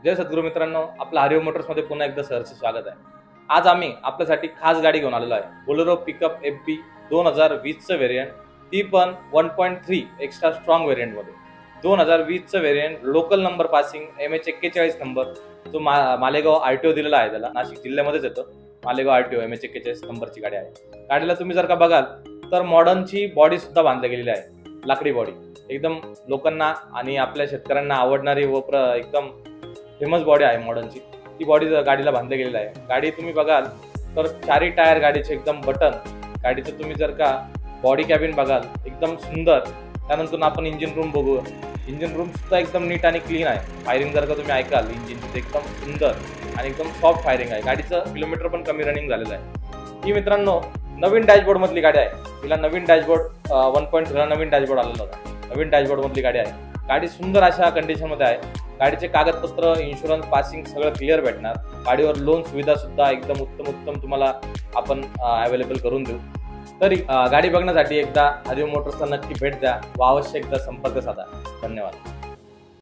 जय सद्गुरू मित्रांनो, आपलं हरिओम मोटर्समध्ये पुन्हा एकदा सहर्ष स्वागत आहे। आज आम्ही आपल्यासाठी खास गाडी घेऊन आलेलो आहे। बोलेरो पिकअप FB 2020चं व्हेरियंट, ती पण 1.3 एक्स्ट्रा स्ट्रॉंग व्हेरियंटमध्ये। 2020चं variant, local number passing MH41 number, जो मालेगाव RTO दिलेला आहे त्याला, नाशिक जिल्ह्यामध्येच येतं। मालेगाव RTO MH41 नंबरची गाडी आहे। गाडीला तुम्ही जर का बघाल तर मॉडर्नची बॉडी सुद्धा बांधली गेलेली आहे, लाकडी बॉडी, एकदम लोकांना आणि आपल्या शेतकऱ्यांना आवडणारी व एकदम फेमस बॉडी आहे मॉडर्नची। ती बॉडी गाडीला बांधली गेलेली आहे। गाडी तुम्ही बघाल तर चारी टायर गाडीचे एकदम बटन, गाडीचं तुम्ही जर का बॉडी कॅबिन बघाल एकदम सुंदर। त्यानंतर आपण इंजिन रूम बघू, इंजिन रूम सुद्धा एकदम नीट आणि क्लीन आहे। फायरिंग जर का तुम्ही ऐकाल इंजिनची एकदम सुंदर आणि एकदम सॉफ्ट फायरिंग आहे। गाडीचं किलोमीटर पण कमी रनिंग झालेलं आहे। ही मित्रांनो नवीन डॅशबोर्ड मधली गाडी आहे। तिला नवीन डॅशबोर्ड 1.0 नवीन डॅशबोर्ड आलेला होता, नवीन डॅशबोर्ड मधली गाडी आहे। गाडी सुंदर अशा कंडिशन मध्ये आहे। गाडीचे कागदपत्र, इन्शुरन्स, पासिंग सगळं क्लिअर भेटणार। गाडीवर लोन सुविधा सुद्धा एकदम उत्तम तुम्हाला आपण अवेलेबल करून देऊ। तरी गाडी बघण्यासाठी एकदा हरिओम मोटर्सला नक्की भेट द्या व अवश्य एकदा संपर्क साधा। धन्यवाद।